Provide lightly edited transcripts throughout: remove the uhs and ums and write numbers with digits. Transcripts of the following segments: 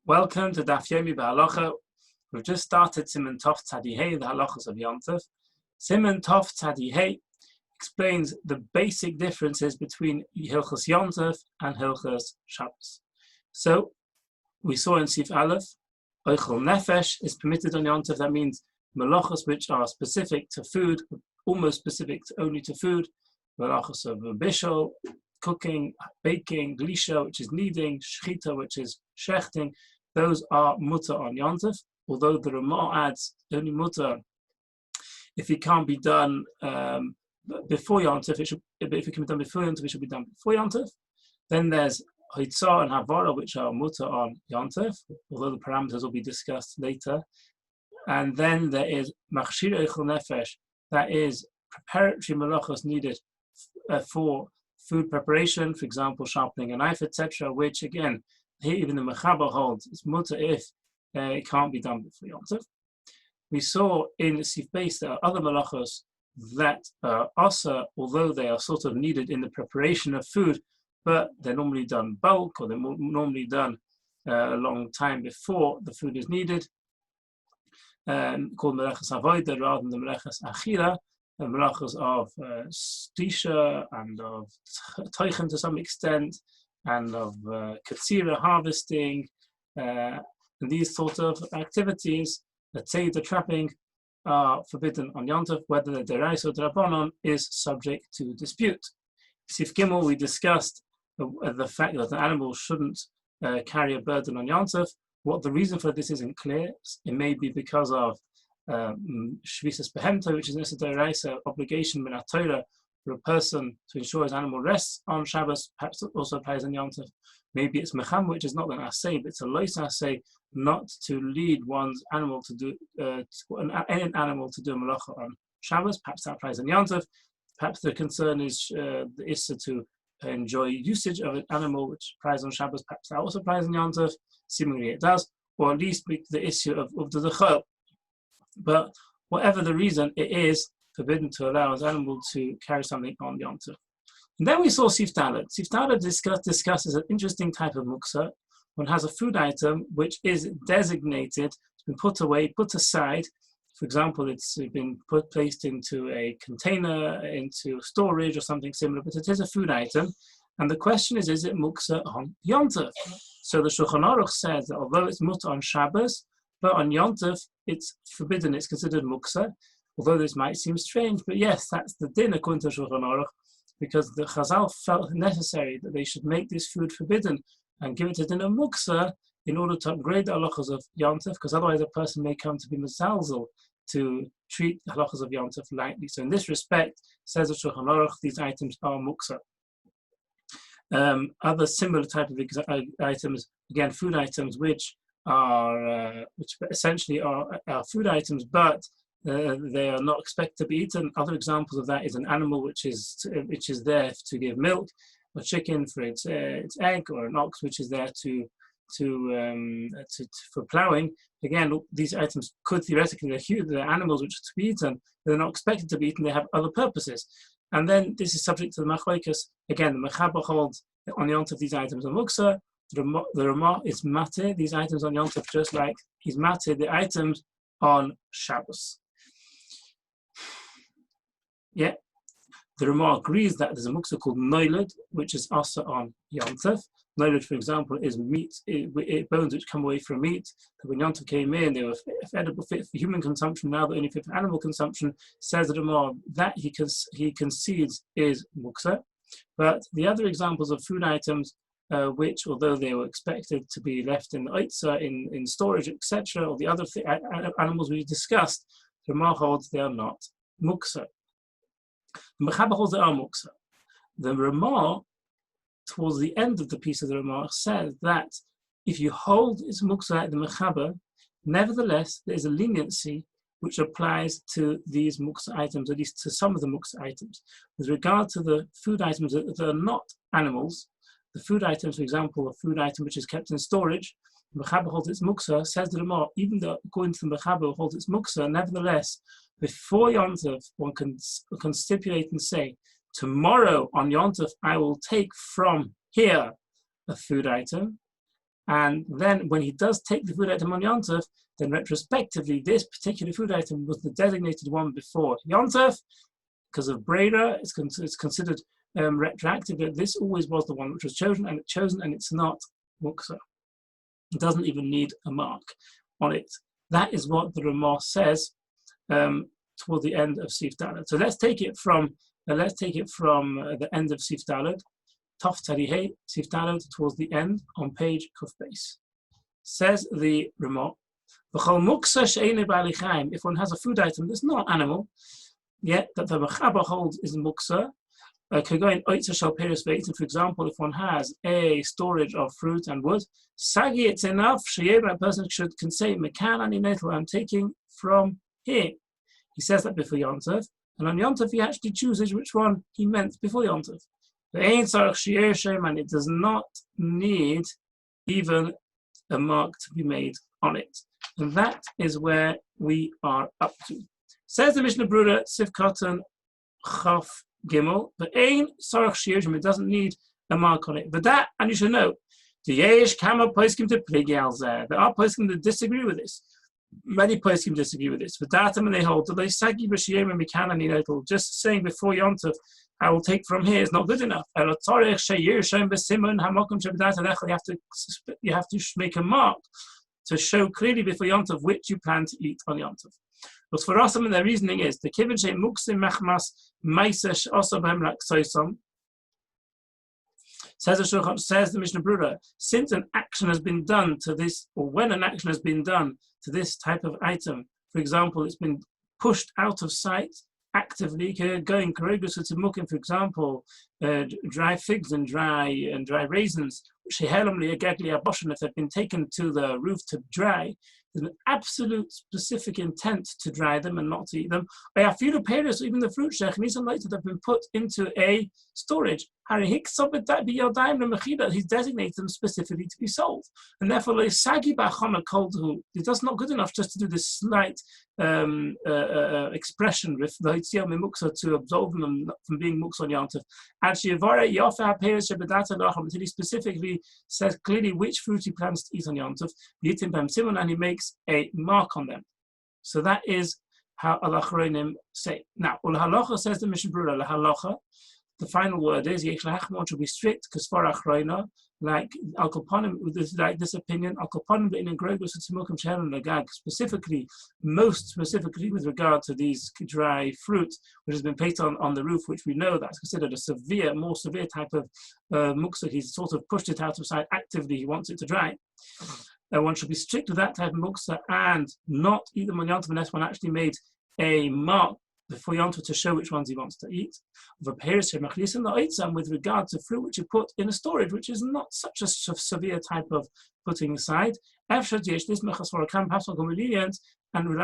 Welcome to Daf Yomi B'Halacha. We've just started Siman Tov Tzadi Hey, the halachas of Yom Tov. Siman Tov Tzadi Hey explains the basic differences between Hilchos Yom Tov and Hilchos Shabbos. So we saw in Sif Aleph, Oichel Nefesh is permitted on Yom Tov. That means malachas which are specific to food, almost specific only to food. Malachas of bishul, cooking, baking, glisha, which is kneading, shchita, which is shechting. Those are mutter on Yom Tov, although the Ramah adds only mutter if it can't be done before Yom Tov. If it can be done before Yom Tov, it should be done before Yom Tov. Then there's Hitzah and Havara, which are mutter on Yom Tov, although the parameters will be discussed later. And then there is Machshir Eichel Nefesh, that is preparatory malachos needed for food preparation, for example, sharpening a knife, etc., which again, here even the Mechaber holds, it's mutter if it can't be done before Yom Tov. We saw in Sif Beis there are other malachos that are asa, although they are sort of needed in the preparation of food, but they're normally done bulk, or they're normally done a long time before the food is needed, called melechas avoda rather than the melechas achila, the melachas of stisha and of teichen to some extent, and of katsira, harvesting, and these sort of activities, let's say the trapping, are forbidden on Yom Tov. Whether the derais or drabanon is subject to dispute. Sif Gimel, we discussed the fact that the animal shouldn't carry a burden on Yom Tov. What the reason for this isn't clear. It may be because of shvisas behemta, which is necessary obligation min Torah for a person to ensure his animal rests on Shabbos. Perhaps it also applies on Yom Tov. Maybe it's mecham, which is not an assay, but it's a lois assay, not to lead one's animal to do any animal to do a malacha on Shabbos. Perhaps that applies on Yom Tov. Perhaps the concern is the issa to enjoy usage of an animal which applies on Shabbos. Perhaps that also applies on Yom Tov. Seemingly it does, or at least the issue of the zechel. But whatever the reason, it is forbidden to allow an animal to carry something on Yom Tov. And then we saw Sif Dalet. Sif Dalet discusses an interesting type of muksa. One has a food item which is designated, it's been put away, put aside. For example, it's been placed into a container, into storage or something similar, but it is a food item. And the question is it muksa on Yom Tov? So the Shulchan Aruch says that although it's mutter on Shabbos, but on Yom Tov it's forbidden, it's considered muksa. Although this might seem strange, but yes, that's the din according to Shulchan Aruch, because the Chazal felt necessary that they should make this food forbidden and give it a din of muksa in order to upgrade the halachas of Yom Tov, because otherwise a person may come to be mezalzel to treat the halachas of Yom Tov lightly. So in this respect, says the Shulchan Aruch, these items are muksa. Other similar type of items, again, food items, which essentially are food items, but they are not expected to be eaten. Other examples of that is an animal which is there to give milk, a chicken for its egg, or an ox which is there for ploughing. Again, these items could theoretically, they're animals which are to be eaten, but they're not expected to be eaten. They have other purposes. And then this is subject to the machlokes. Again, the Mechaber holds on Yom Tov these items are muksa. The Ramah is mateh these items on Yom Tov, just like he's mateh the items on Shabbos. Yeah, the Ramah agrees that there's a muksa called noiled, which is also on Yom Tov. Noiled, for example, is meat, bones which come away from meat. When Yom Tov came in, they were edible, fit for human consumption. Now they're only fit for animal consumption. Says the Ramah that he concedes is muksa. But the other examples of food items, which, although they were expected to be left in the oitza, in storage, etc., or the other animals we discussed, the Ramah holds they are not muksa. The Mechaber holds they are muksa. The Ramah, towards the end of the piece of the Ramah, says that if you hold it's muksa at the Mechaber, nevertheless there is a leniency which applies to these muksa items, at least to some of the muksa items. With regard to the food items that are not animals, the food items, for example, a food item which is kept in storage, the Mechaber holds its muksa, says the Ramah, even though according to the Mechaber holds its muksa, nevertheless, before Yom Tov, one can stipulate and say, tomorrow on Yom Tov, I will take from here a food item, And then when he does take the food item on Yom Tov, then retrospectively, this particular food item was the designated one before Yom Tov. Because of Breda, it's considered retroactive, that this always was the one which was chosen, and it's not muksa. It doesn't even need a mark on it. That is what the Ramah says toward the end of Sif Daled. So let's take it from the end of Sif Daled, Tov Tzadi Sif Daled, towards the end on page Kuf Beis. Says the Ramah, V'chol muksa she'ein ba'ali chaim, if one has a food item that's not animal, yet that the Mechaber holds is muksa, for example, if one has a storage of fruit and wood, sagi, it's enough, a person can say, I'm taking from here. He says that before Yom Tov, and on Yom Tov he actually chooses which one he meant before Yom Tov. And it does not need even a mark to be made on it. And that is where we are up to. Says the Mishnah Brura, Sif Katan Chaf Gimel, but Ein Sarach Shiurim, it doesn't need a mark on it. But that, and you should know, the Yesh Kama Poskim to Pligyal there. There are Poskim that disagree with this. Many Poskim disagree with this. But that, and they hold, the Sagi Bashiyim and Mikanani, just saying before Yom Tov, I will take from here is not good enough. You have to make a mark to show clearly before Yom Tov which you plan to eat on Yom Tov. But for us, their reasoning is the Kivin Shei Muksim Machmas Maisesh also behem like Soisom. Says the Mishnah Brura, since an action has been done to this, or when an action has been done to this type of item, for example, it's been pushed out of sight actively, going courageous to mukim, for example, dry figs and dry raisins, if they've been taken to the roof to dry, there's an absolute specific intent to dry them and not to eat them. Even the fruit that have been put into a storage. He designates them specifically to be sold. And therefore, it does not good enough just to do this slight expression with the to absolve them from being muksa on Yom Tov. Until he specifically says clearly which fruit he plans to eat on Yom Tov, and he makes a mark on them. So that is how Al-Achronim say. Now, Ul-Halacha says the Mishnah Brura, Al-Halacha, the final word is one should be strict because for Achrona, like this opinion, most specifically with regard to these dry fruit which has been placed on the roof, which we know that's considered a more severe type of muksa. He's sort of pushed it out of sight actively. He wants it to dry. One should be strict with that type of muksa and not eat them on Yom Tov unless one actually made a mark before Yom Tov to show which ones he wants to eat. With regard to fruit which you put in a storage, which is not such a severe type of putting aside. And rely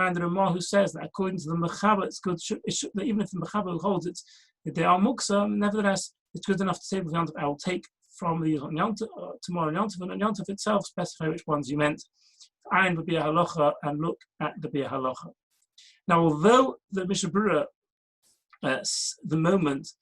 on the Ramah who says that according to the Mechaber, it's good, that even if the Mechaber holds it, if they are muksa, nevertheless, it's good enough to say with Yom Tov, I will take from these on Yom Tov, tomorrow on Yom Tov, and on Yom Tov itself specify which ones you meant. Ayin would be a halacha, and look at the be a halacha. Now, although the Mishnah Brura, the moment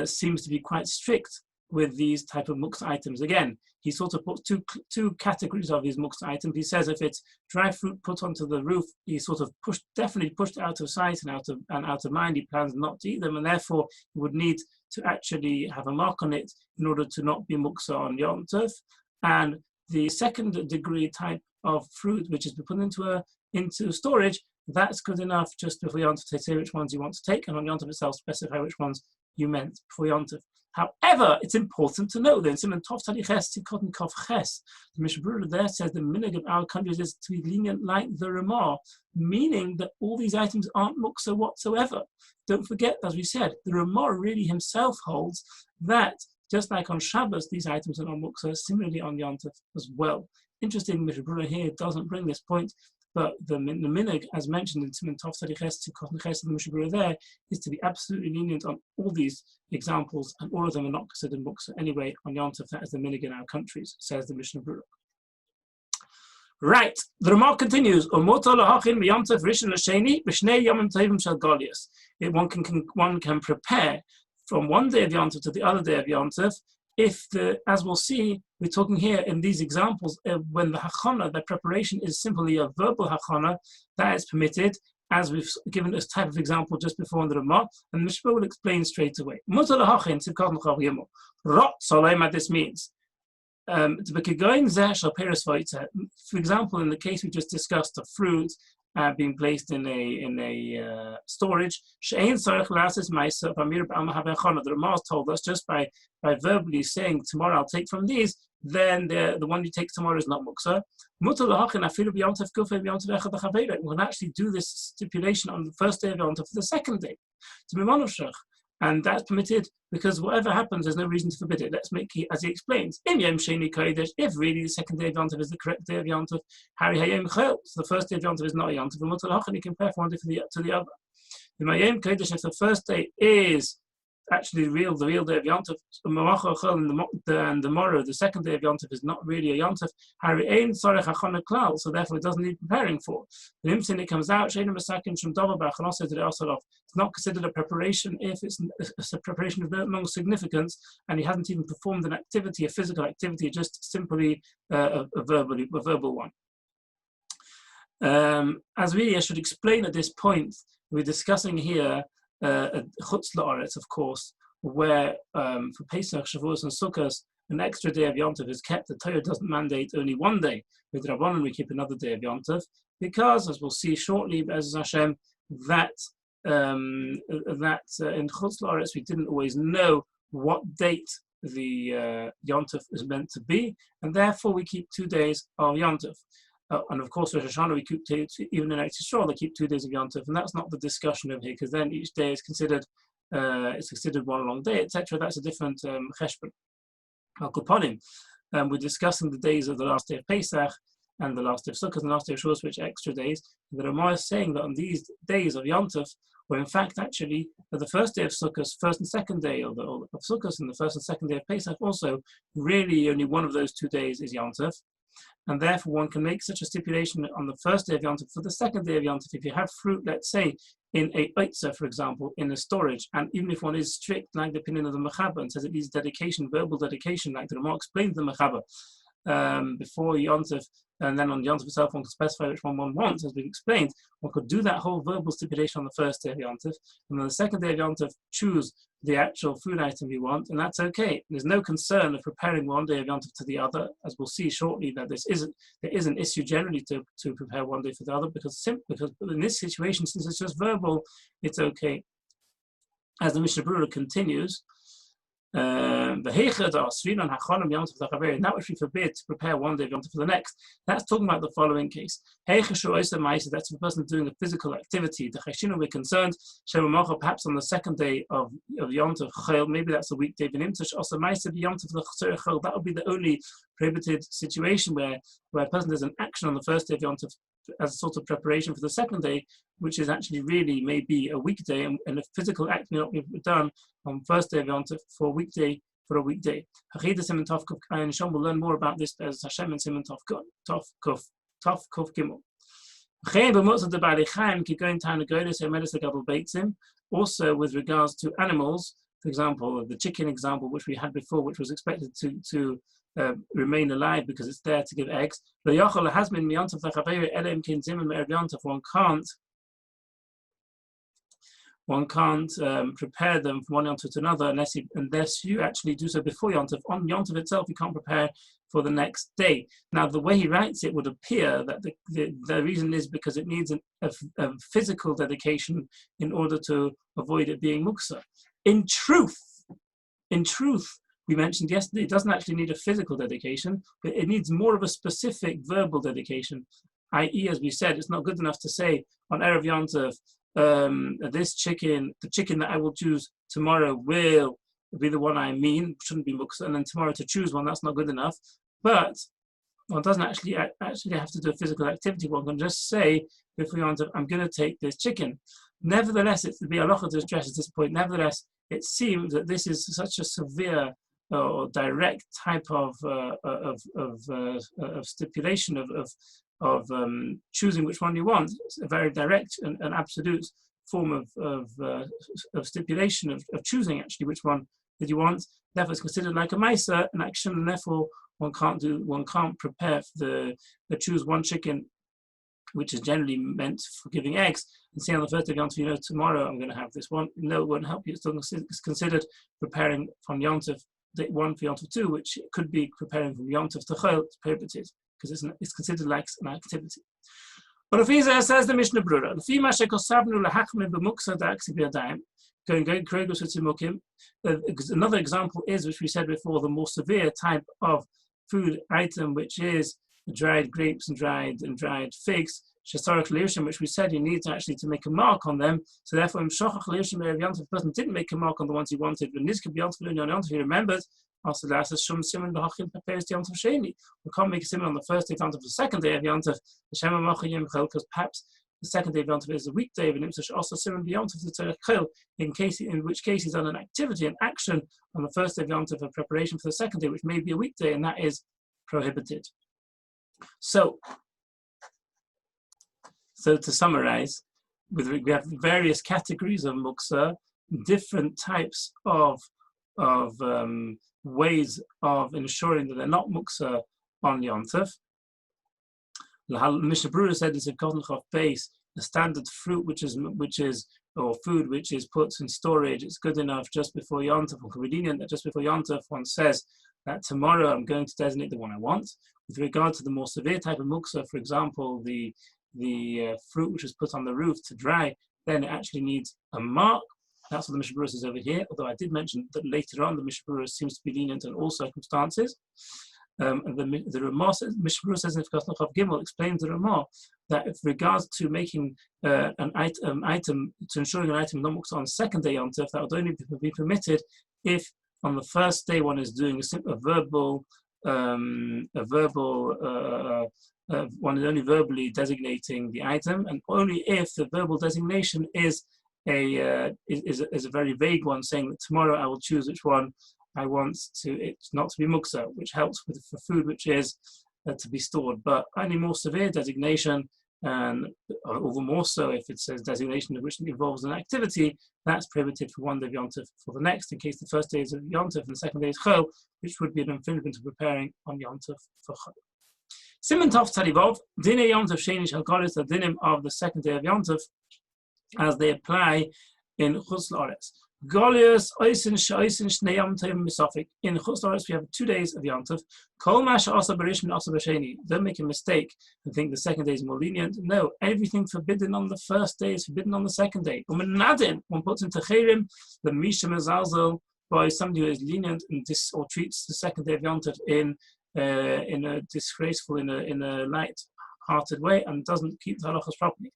seems to be quite strict with these type of muksa items, again, he sort of puts two categories of these muksa items. He says if it's dry fruit put onto the roof, he sort of definitely pushed out of sight and out of mind. He plans not to eat them, and therefore he would need to actually have a mark on it in order to not be muksa on Yom Tov. And the second degree type of fruit, which is put into storage, that's good enough just before Yom Tov to say which ones you want to take, and on Yom Tov itself specify which ones you meant before Yom Tov. However, it's important to know that in Simon Tov Tzadi Ches Tikot Kof Ches, the Mishnah Brura there says the minhag of our countries is to be lenient like the Ramah, meaning that all these items aren't muksa whatsoever. Don't forget, as we said, the Ramah really himself holds that just like on Shabbos, these items are not muksa, similarly on Yom Tov as well. Interesting, Mishnah Brura here doesn't bring this point, but the minhag, as mentioned in Simon Tov Tzadi Ches Tikot Ches, the Mishnah Brura there is to be absolutely lenient on all these examples, and all of them are not considered muksa anyway on Yom Tov. That is the minhag in our countries, says the Mishnah Brura. Right, the Ramah continues. One can prepare from one day of Yom Tov to the other day of Yom Tov as we'll see, we're talking here in these examples, when the hachana, the preparation is simply a verbal hachana, that is permitted, as we've given this type of example just before in the Ramah, and the Mishpah will explain straight away. What this means. For example, in the case we just discussed of fruit being placed in a storage, the Ramah told us just by verbally saying tomorrow I'll take from these, then the one you take tomorrow is not muksa. We can actually do this stipulation on the first day of Yom Tov for the second day to be monoshach. And that's permitted because whatever happens, there's no reason to forbid it. Let's make it, as he explains, if really the second day of Yom Tov is the correct day of Yom Tov, so the first day of Yom Tov is not a Yom Tov, and you can compare from one day to the other. If the first day is actually the real day of Yom Tov, and the morrow, the second day of Yom Tov, is not really a Yom Tov, so therefore it doesn't need preparing for. The instant it comes out, it's not considered a preparation if it's a preparation of no long significance, and he hasn't even performed an activity, a physical activity, just simply a verbal one. As I should explain at this point, we're discussing here Chutz La'aretz, of course, where for Pesach, Shavuos, and Sukkot, an extra day of Yom Tov is kept. The Torah doesn't mandate only one day. With Rabbanan, we keep another day of Yom Tov, because, as we'll see shortly, as Hashem, that in Chutz La'aretz we didn't always know what date the Yom Tov is meant to be, and therefore we keep 2 days of Yom Tov. And of course, Rosh Hashanah, we keep even in Eretz Yisrael, they keep 2 days of Yom Tov, and that's not the discussion over here, because then each day is considered one long day, etc. That's a different cheshbon. We're discussing the days of the last day of Pesach and the last day of Sukkot and the last day of Shavuos, which are extra days. And the Ramah is saying that on these days of Yom Tov, where in fact actually the first day of Sukkot, first and second day of Sukkot, and the first and second day of Pesach also, really only one of those 2 days is Yom Tov. And therefore one can make such a stipulation on the first day of Yom Tov for the second day of Yom Tov. If you have fruit, let's say, in a oitza, for example, in a storage, and even if one is strict, like the opinion of the Mechaber, and says it needs dedication, verbal dedication, like the Ramah explains the Mechaber, before Yom Tov, and then on Yom Tov itself, one can specify which one wants, as we've explained. One could do that whole verbal stipulation on the first day of Yom Tov, and on the second day of Yom Tov, choose the actual food item you want, and that's okay. There's no concern of preparing one day of Yom Tov to the other, as we'll see shortly that there is an issue generally to prepare one day for the other, because in this situation, since it's just verbal, it's okay. As the Mishnah Berurah continues, that which we forbid to prepare one day of Yom Tov for the next. That's talking about the following case. That's the person doing a physical activity. The Cheshina, we're concerned, perhaps on the second day of Yom Tov, maybe that's a weekday, that would be the only prohibited situation where a person does an action on the first day of Yom Tov as a sort of preparation for the second day, which is actually really maybe a weekday, and a physical act may not be done on first day of Yom Tov for a weekday. We'll learn more about this as Hashem and Simon Tov Kuf Gimel. Also, with regards to animals, for example, the chicken example which we had before, which was expected to remain alive because it's there to give eggs. One can't prepare them from one Yom Tov to another unless you actually do so before Yom Tov. On Yom Tov itself, you can't prepare for the next day. Now, the way he writes it would appear that the reason is because it needs a physical dedication in order to avoid it being muksa. In truth, we mentioned yesterday, it doesn't actually need a physical dedication, but it needs more of a specific verbal dedication, i.e., as we said, it's not good enough to say on Erev Yom Tov, the chicken that I will choose tomorrow will be the one I mean, shouldn't be muksa, and then tomorrow to choose one, that's not good enough. But one doesn't actually have to do a physical activity. One can just say, if we want to, I'm going to take this chicken. Nevertheless, it's to be halacha to stress at this point. Nevertheless, it seems that this is such a severe or direct type of stipulation of choosing which one you want. It's a very direct and absolute form of stipulation of choosing actually which one that you want. Therefore, it's considered like a Maisa, an action, and therefore one can't prepare choose one chicken, which is generally meant for giving eggs, and say on the first day of Yontif, tomorrow I'm going to have this one. No, it won't help you. It's considered preparing from Yontif, day one for Yontif 2, which could be preparing from Yontif to Chol, it's prohibited, because it's considered like an activity. But if he says the Mishnah Brura, another example is, which we said before, the more severe type of food item, which is dried grapes and dried figs, which we said you need to make a mark on them. So therefore, the person didn't make a mark on the ones he wanted. When this could be he remembered. Also, we can't make a simon on the first day of Yontif, the second day of Yontif, because perhaps the second day of Yontif is a weekday of Yontif, also simon Yontif in which case he's done an activity, an action on the first day of Yontif for preparation for the second day, which may be a weekday, and that is prohibited. So to summarize, we have various categories of muksa, different types of ways of ensuring that they're not muksa on Yontif. Mishnah Brura said this in Kotnchov base, the standard fruit which is or food which is put in storage, it's good enough just before Yontif, or convenient that just before Yontif one says that tomorrow I'm going to designate the one I want. With regard to the more severe type of muksa, for example, the fruit which is put on the roof to dry, then it actually needs a mark. That's what the Mishnah Brura says over here, although I did mention that later on the Mishnah Brura seems to be lenient in all circumstances. And the Ramah says, Mishnah Brura says in Kosnochav Gimel explains the Ramah that with regards to making an item, to ensuring an item not muksa on the second day Yontif, that would only be permitted if on the first day one is doing a verbal one is only verbally designating the item, and only if the verbal designation is a very vague one, saying that tomorrow I will choose which one I want it not to be muksa, which helps for food which is to be stored. But any more severe designation, and all the more so if it says designation which involves an activity, that's prohibited for one day of Yontif for the next, in case the first day is of Yontif and the second day is Chol, which would be an infringement of preparing on Yontif for Chol. Siman Tov Tzadivov, Dinei Yontif Sheni Shalkoris, the dinim of the second day of Yontif, as they apply in Chutz La'aretz. Golius Oisin Shoisin Shnei Yom Tovim Misafik. In Chutz La'aretz we have 2 days of Yontif. Kol Masha Asa Barish Min Asa B'Sheni. Don't make a mistake and think the second day is more lenient. No, everything forbidden on the first day is forbidden on the second day. Umenadin, one puts into Cherim, the Misha Mezalzel, by somebody who is lenient and or treats the second day of Yontif in a disgraceful, in a light-hearted way, and doesn't keep the halachas properly.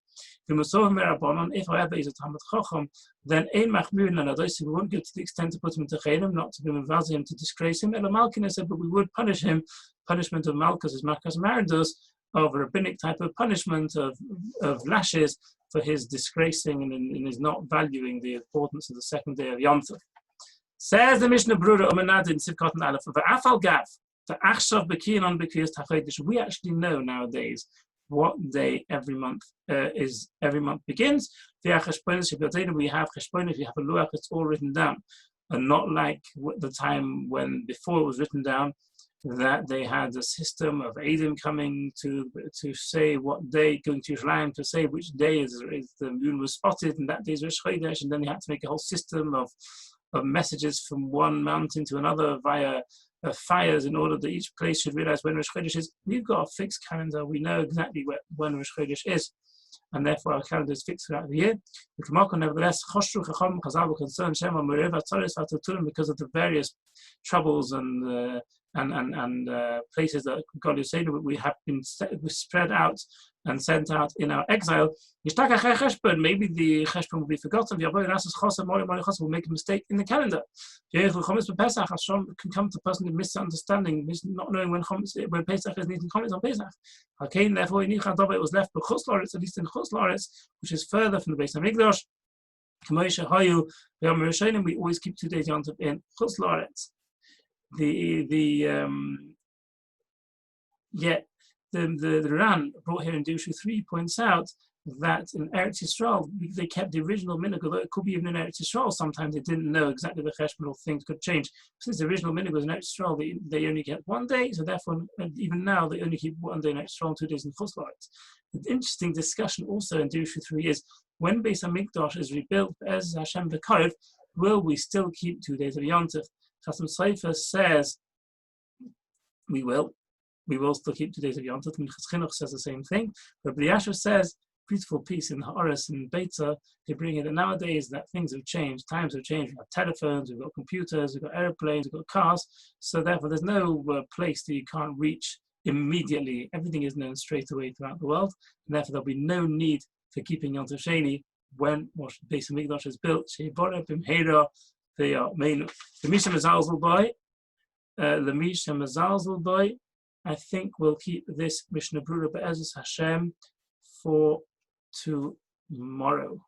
If however he's a Talmud Chacham, then ein machmirin and we won't go to the extent to put him into cherim, not to mevazi him, to disgrace him. Ela Malkin said, but we would punish him. Punishment of Malchus is Malchus Maridos, of a rabbinic type of punishment of lashes for his disgracing and his not valuing the importance of the second day of Yom Tov. Says the Mishnah Brura Umanadin Sivkot and Aleph of Afal Gav. We actually know nowadays what day every month begins. We have cheshbonis, we have a luach, it's all written down, and not like the time when before it was written down, that they had a system of Eidim coming to say what day, going to Yerushalayim to say which day is the moon was spotted, and that day is Rosh Chodesh, and then they had to make a whole system of messages from one mountain to another via fires in order that each place should realize when Rosh Chodesh is. We've got a fixed calendar. We know exactly when Rosh Chodesh is, and therefore our calendar is fixed throughout the year. Nevertheless, Chazal were concerned because of the various troubles and places that God is saying we have been spread out and sent out in our exile. Maybe the cheshbon will be forgotten. Will make a mistake in the calendar. Hashem can come to a person in misunderstanding, not knowing when Pesach is needing chometz on Pesach. Therefore, it was left for Chutz La'aretz, at least in Chutz La'aretz, which is further from the Beis Hamikdash. We always keep 2 days Yontif in Chutz La'aretz. The Ran brought here in Diushu 3 points out that in Eretz Yisrael, they kept the original minhag, although it could be even in Eretz Yisrael, sometimes they didn't know exactly the cheshbon, or things could change. Since the original minhag was in Eretz Yisrael, they only get 1 day, so therefore, even now, they only keep 1 day in Eretz Yisrael and 2 days in Chutz La'aretz. The interesting discussion also in Dirshu 3 is, when Beis HaMikdash is rebuilt, as Hashem B'Karv, will we still keep 2 days of Yom Tov? Chasam Sofer says, we will still keep 2 days of Yom Tov. Minchas Chinuch says the same thing. But B'Yasher says, beautiful piece in Ha'aretz and Beitza, they bring it that nowadays that things have changed, times have changed. We've got telephones, we've got computers, we've got airplanes, we've got cars. So therefore, there's no place that you can't reach immediately. Everything is known straight away throughout the world. And therefore, there'll be no need for keeping Yom Tov Sheni when Beis HaMikdash is built. She'borah b'mheira v'yameinu. L'misha mezalzel boy, l'misha mezalzel boy. I think we'll keep this Mishnah Brura Be'ezus Hashem for tomorrow.